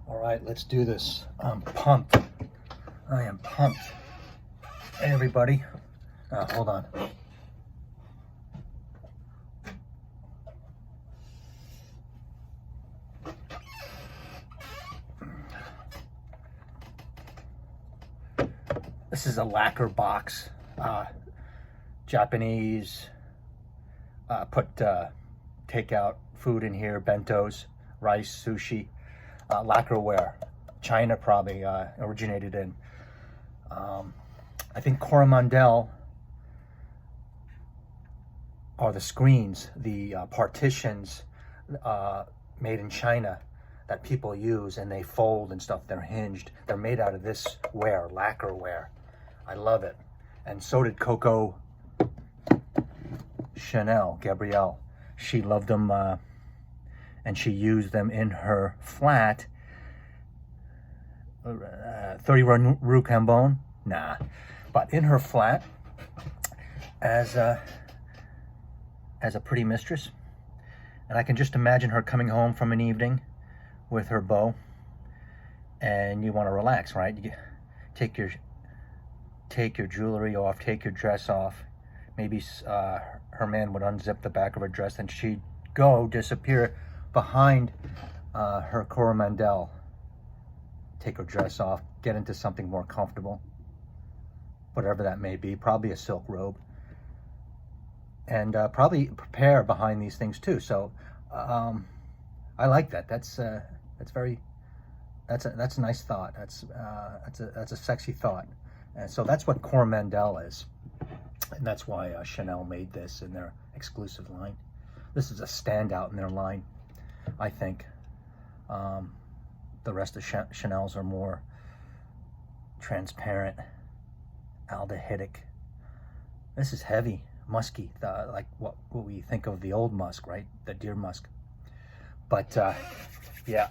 All right, let's do this. I'm pumped. I am pumped. Hey, everybody. Hold on. This is a lacquer box. Japanese. Put takeout food in here, bentos, rice, sushi, lacquerware. China probably originated in. I think Coromandel are the screens, the partitions made in China that people use, and they fold and stuff. They're hinged. They're made out of this ware, lacquerware. I love it. And so did Coco Chanel, Gabrielle. She loved them, and she used them in her flat. 30 Rue Cambon? Nah. But in her flat, as a pretty mistress. And I can just imagine her coming home from an evening with her beau, and you want to relax, right? You take your jewelry off, take your dress off. Maybe her man would unzip the back of her dress, and she'd disappear behind her Coromandel. Take her dress off, get into something more comfortable, whatever that may be, probably a silk robe, and probably prepare behind these things too. So I like that. That's a nice thought. That's a sexy thought. And so that's what Coromandel is, and that's why Chanel made this in their exclusive line. This is a standout in their line, I think. The rest of Chanel's are more transparent, aldehydic. This is heavy, musky, like what we think of the old musk, right? The deer musk. But yeah,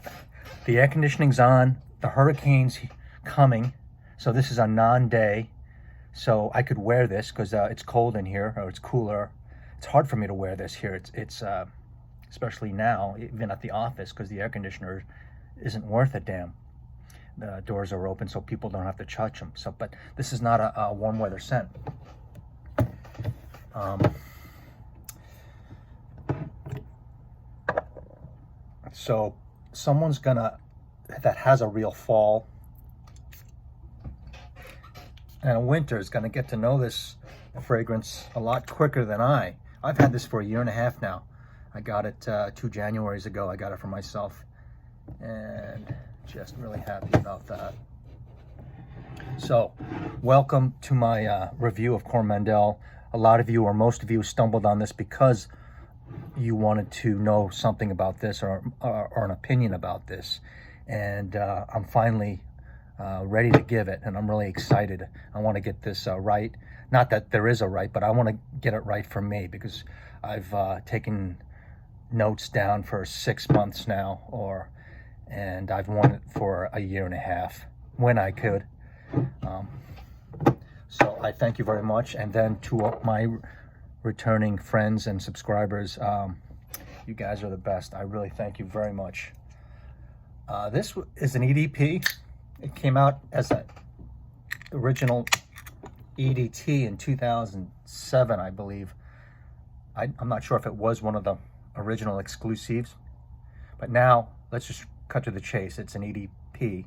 the air conditioning's on. The hurricane's coming, so this is a non-day. So I could wear this because it's cold in here, or it's cooler. It's hard for me to wear this here. It's especially now, even at the office, because the air conditioner isn't worth a damn. The doors are open so people don't have to touch them. So, but this is not a warm weather scent. So someone's that has a real fall and a winter is gonna get to know this fragrance a lot quicker than I've had this for 1.5 years now. I got it 2 Januaries ago. I got it for myself, and just really happy about that. So welcome to my review of Coromandel. A lot of you, or most of you, stumbled on this because you wanted to know something about this, or an opinion about this, and I'm finally ready to give it, and I'm really excited. I want to get this right. Not that there is a right, but I want to get it right for me, because I've taken notes down for 6 months now, and I've wanted it for 1.5 years when I could. So I thank you very much, and then to my returning friends and subscribers, you guys are the best. I really thank you very much. This is an EDP. It came out as an original EDT in 2007, I believe. I'm not sure if it was one of the original exclusives, but now let's just cut to the chase. It's an EDP.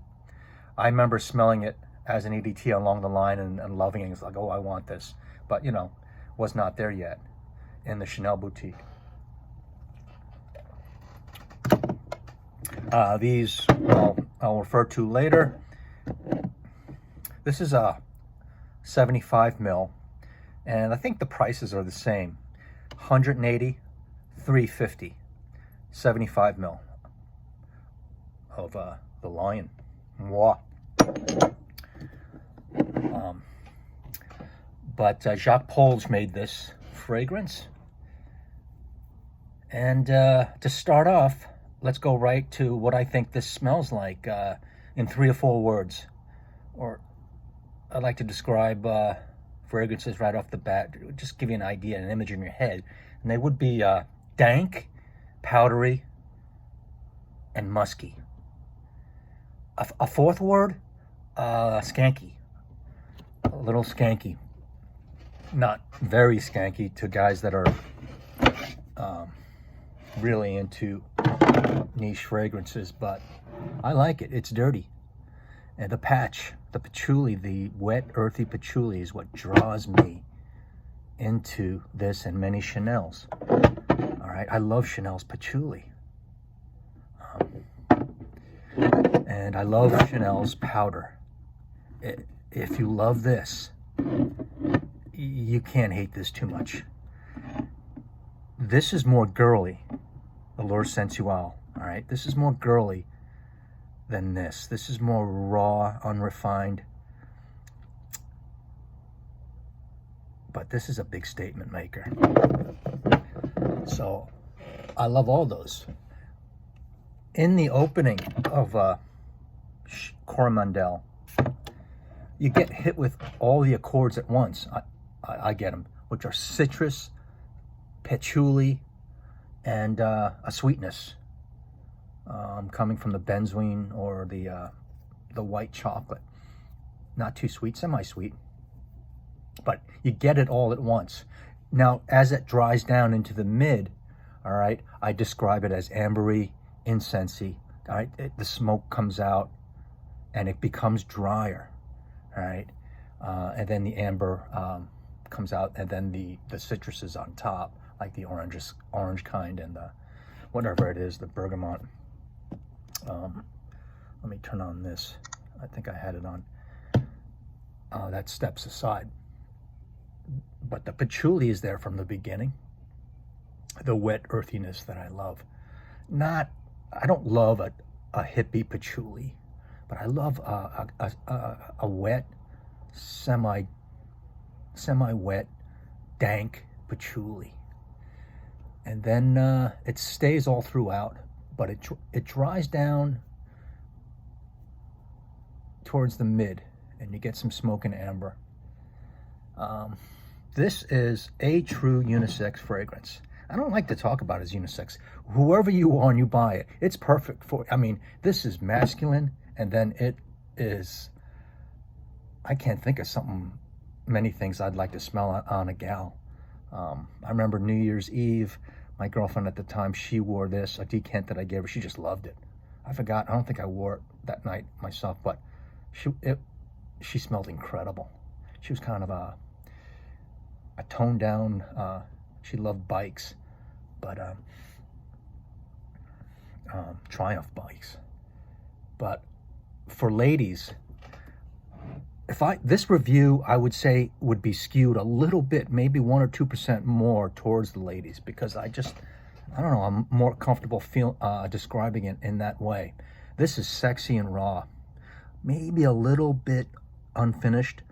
I remember smelling it as an EDT along the line and loving it. It's like, oh, I want this. But, was not there yet in the Chanel boutique. These, I'll refer to later. This is a 75 mil, and I think the prices are the same. 180, 350, 75 mil of the Lion. Mwah. But Jacques Polge made this fragrance. And to start off, let's go right to what I think this smells like in 3 or 4 words. Or I'd like to describe fragrances right off the bat, just give you an idea, an image in your head. And they would be dank, powdery, and musky. A fourth word, skanky. A little skanky. Not very skanky to guys that are really into niche fragrances, but I like it. It's dirty. And the patch, the patchouli, the wet, earthy patchouli is what draws me into this and many Chanel's. All right, I love Chanel's patchouli. And I love Chanel's powder. If you love this, you can't hate this too much. This is more girly, Allure Sensual. All right, this is more girly than this. This is more raw, unrefined. But this is a big statement maker. So I love all those. In the opening of Coromandel, you get hit with all the accords at once. I get them, which are citrus, patchouli, and a sweetness coming from the benzoin or the white chocolate. Not too sweet, semi-sweet, but you get it all at once. Now, as it dries down into the mid, all right, I describe it as ambery, incensey. All right, the smoke comes out and it becomes drier. All right, and then the amber comes out, and then the citrus is on top, like the orange kind, and the whatever it is, the bergamot. Let me turn on this. I think I had it on. That steps aside. But the patchouli is there from the beginning. The wet earthiness that I love. I don't love a hippie patchouli, but I love a wet, semi-wet, dank patchouli. And then it stays all throughout, but it dries down towards the mid, and you get some smoke and amber. This is a true unisex fragrance. I don't like to talk about it as unisex. Whoever you are and you buy it, it's perfect for, I mean, this is masculine, and then it is, I can't think of many things I'd like to smell on a gal. I remember New Year's Eve, my girlfriend at the time, she wore this, a decant that I gave her. She just loved it. I don't think I wore it that night myself, but she smelled incredible. She was kind of a toned down, she loved bikes, but Triumph bikes. But for ladies, this review, I would say, would be skewed a little bit, maybe 1 or 2% more towards the ladies, because I don't know, I'm more comfortable describing it in that way. This is sexy and raw, maybe a little bit unfinished,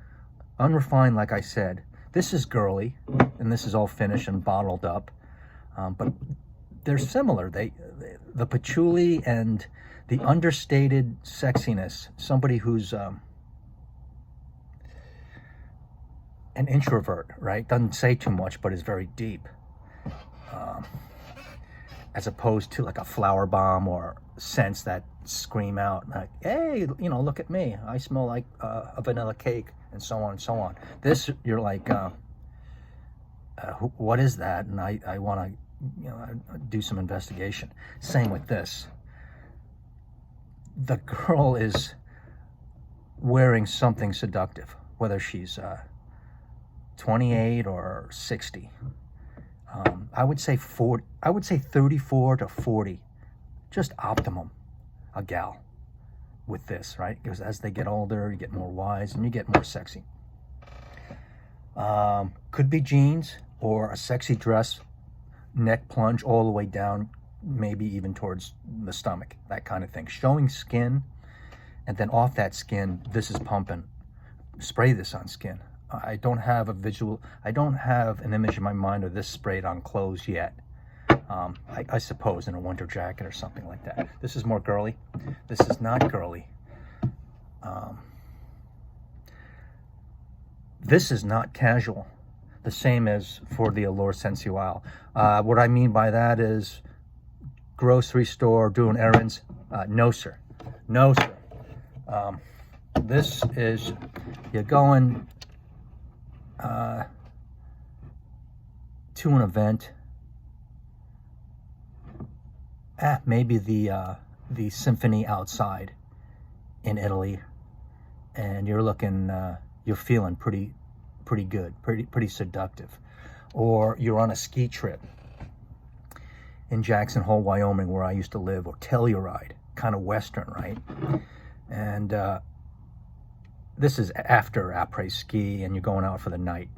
unrefined, like I said. This is girly, and this is all finished and bottled up, but they're similar. The patchouli and the understated sexiness, somebody who's an introvert, right? Doesn't say too much, but is very deep, as opposed to like a flower bomb or scents that scream out like, hey, look at me, I smell like a vanilla cake, and so on and so on. This, you're like, what is that? And I want to do some investigation. Same with this. The girl is wearing something seductive, whether she's 28 or 60. I would say 34 to 40, just optimum, a gal with this, right? Because as they get older, you get more wise and you get more sexy. Could be jeans or a sexy dress, neck plunge all the way down, maybe even towards the stomach, that kind of thing. Showing skin, and then off that skin, this is pumping. Spray this on skin. I don't have an image in my mind of this sprayed on clothes yet. I suppose in a winter jacket or something like that. This is more girly. This is not girly. This is not casual. The same as for the Allure Sensual. What I mean by that is grocery store, doing errands. No, sir. No, sir. This is, you're going to an event, maybe the symphony outside in Italy, and you're looking, you're feeling pretty good, pretty seductive. Or you're on a ski trip in Jackson Hole, Wyoming, where I used to live, or Telluride, kind of Western, right? And this is after après-ski, and you're going out for the night,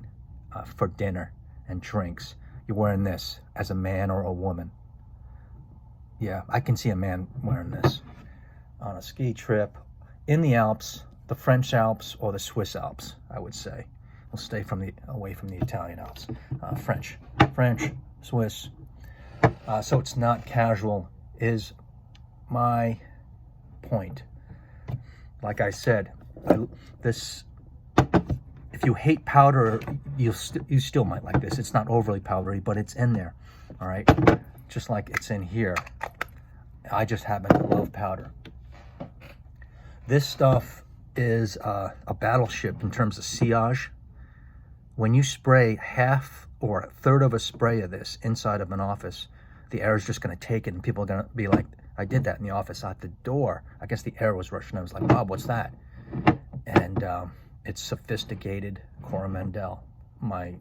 for dinner and drinks. You're wearing this as a man or a woman. Yeah, I can see a man wearing this on a ski trip in the Alps, the French Alps or the Swiss Alps, I would say. We'll stay away from the Italian Alps. French, Swiss. So it's not casual, is my point. Like I said, if you hate powder, you still might like this. It's not overly powdery, but it's in there, all right? Just like it's in here. I just happen to love powder. This stuff is a battleship in terms of sillage. When you spray half or a third of a spray of this inside of an office, the air is just going to take it, and people are going to be like, I did that in the office at the door. I guess the air was rushing. I was like, Bob, what's that? And it's sophisticated Coromandel. My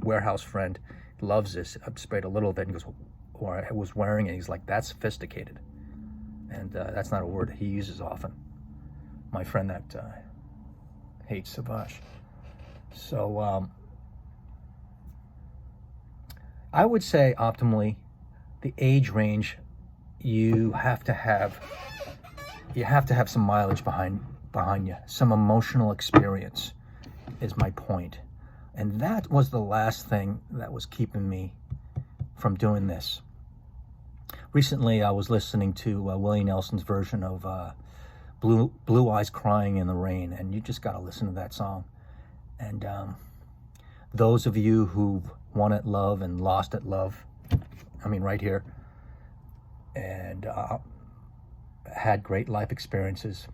warehouse friend loves this. I've sprayed a little bit, and he goes, or I was wearing it. He's like, that's sophisticated. And that's not a word that he uses often. My friend that hates Savage. So I would say optimally, the age range, you have to have some mileage behind you, some emotional experience is my point. And that was the last thing that was keeping me from doing this. Recently, I was listening to Willie Nelson's version of Blue Eyes Crying in the Rain, and you just got to listen to that song. And those of you who've won at love and lost at love, I mean right here, and had great life experiences,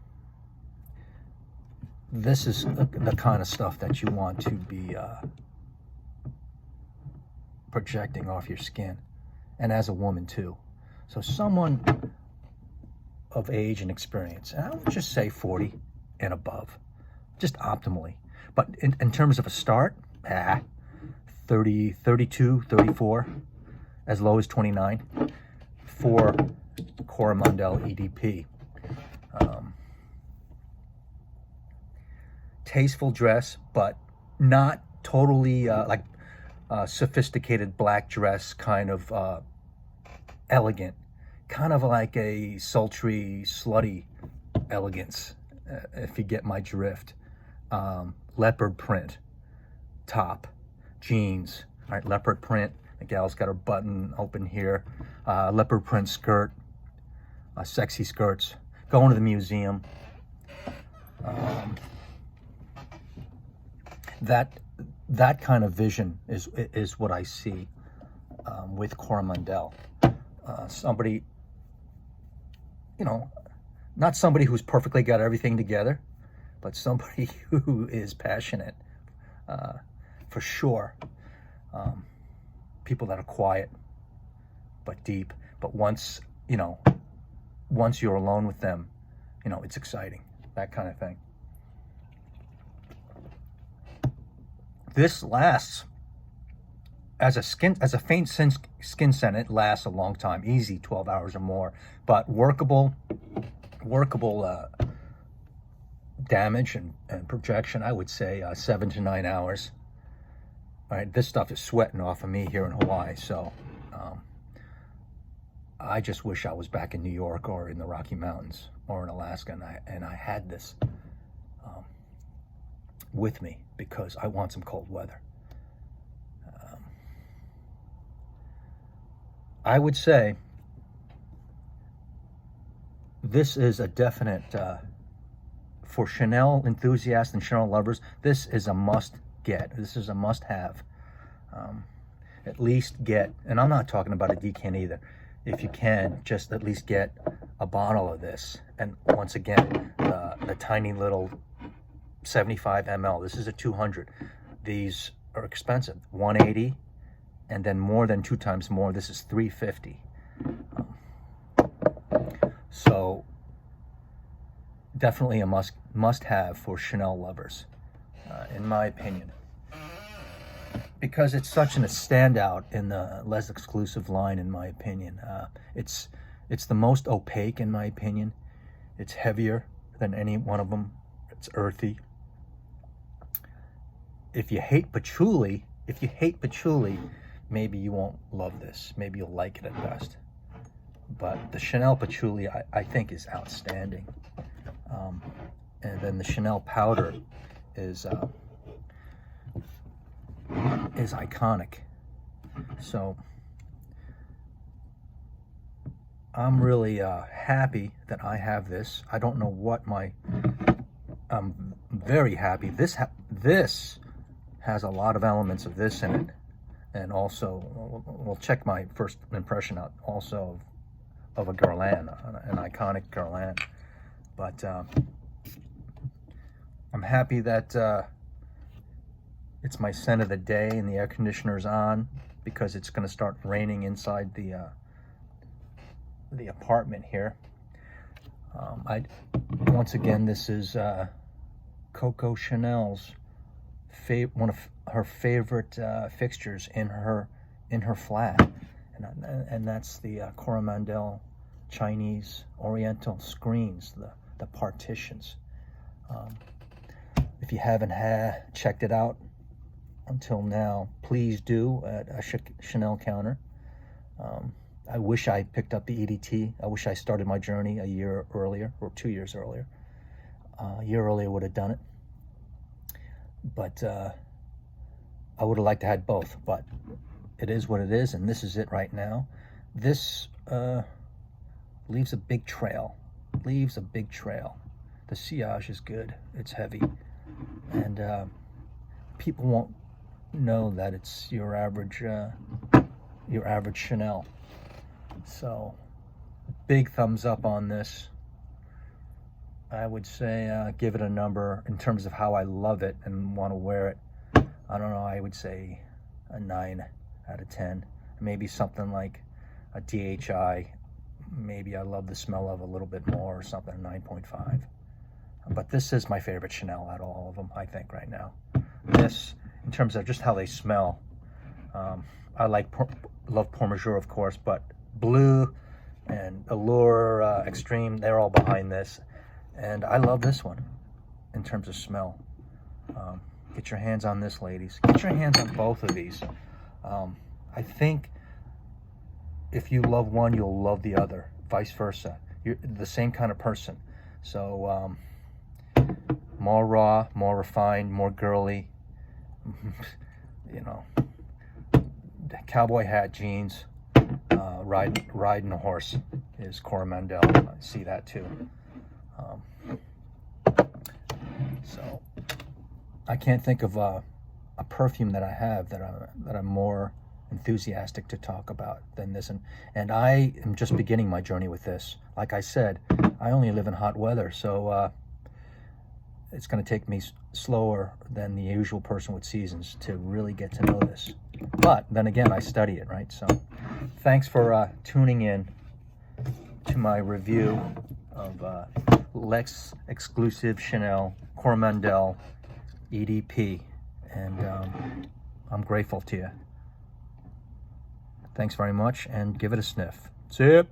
this is the kind of stuff that you want to be projecting off your skin, and as a woman too. So someone of age and experience, and I would just say 40 and above, just optimally. But in terms of a start, 30, 32, 34, as low as 29 for Coromandel EDP. Tasteful dress, but not totally like sophisticated black dress, kind of elegant, kind of like a sultry, slutty elegance, if you get my drift. Leopard print top, jeans, all right, leopard print. The gal's got her button open here. Leopard print skirt, sexy skirts. Going to the museum. That kind of vision is what I see with Coromandel. Somebody, you know, not somebody who's perfectly got everything together, but somebody who is passionate, for sure. People that are quiet, but deep. But once you're alone with them, it's exciting. That kind of thing. This lasts as a faint skin scent. It lasts a long time, easy 12 hours or more. But workable damage and projection, I would say 7 to 9 hours. All right, this stuff is sweating off of me here in Hawaii, so I just wish I was back in New York or in the Rocky Mountains or in Alaska, and I had this with me, because I want some cold weather. I would say this is a definite, for Chanel enthusiasts and Chanel lovers, this is a must get. This is a must have. At least get, and I'm not talking about a decant either. If you can, just at least get a bottle of this. And once again, the tiny little 75 ml. This is a 200. These are expensive, 180, and then more than 2 times more. This is 350. So definitely a must have for Chanel lovers, in my opinion, because it's such a standout in the less exclusive line. In my opinion, it's the most opaque. In my opinion, it's heavier than any one of them. It's earthy. If you hate patchouli, maybe you won't love this. Maybe you'll like it at best. But the Chanel patchouli, I think, is outstanding. And then the Chanel powder is iconic. So I'm really happy that I have this. I don't know what I'm very happy. This has a lot of elements of this in it, and also we'll check my first impression out also of a Guerlain, an iconic Guerlain. But I'm happy that it's my scent of the day and the air conditioner's on, because it's going to start raining inside the apartment here. Once again, this is Coco Chanel's one of her favorite fixtures in her flat, and that's the Coromandel Chinese Oriental screens, the partitions. If you haven't checked it out until now, please do at a Chanel counter. I wish I picked up the EDT. I wish I started my journey a year earlier, or 2 years earlier. A year earlier would have done it. But I would have liked to have both. But it is what it is, and this is it right now. This leaves a big trail. The sillage is good. It's heavy, and people won't know that it's your average Chanel. So, big thumbs up on this. I would say give it a number in terms of how I love it and want to wear it. I don't know, I would say a 9 out of 10. Maybe something like a DHI. Maybe I love the smell of a little bit more, or something, 9.5. But this is my favorite Chanel out of all of them, I think, right now. This, in terms of just how they smell, I love Pour Majour, of course, but Blue and Allure Extreme, they're all behind this. And I love this one in terms of smell. Get your hands on this, ladies. Get your hands on both of these. I think if you love one, you'll love the other, vice versa. You're the same kind of person. So more raw, more refined, more girly. You know, cowboy hat, jeans, riding a horse is Coromandel. I see that too. So I can't think of a perfume that I have that I'm more enthusiastic to talk about than this, and I am just beginning my journey with this. Like I said, I only live in hot weather, so it's going to take me slower than the usual person with seasons to really get to know this. But then again, I study it, right? So thanks for tuning in to my review of Lex exclusive Chanel Coromandel EDP, and I'm grateful to you. Thanks very much, and give it a sniff. Sip.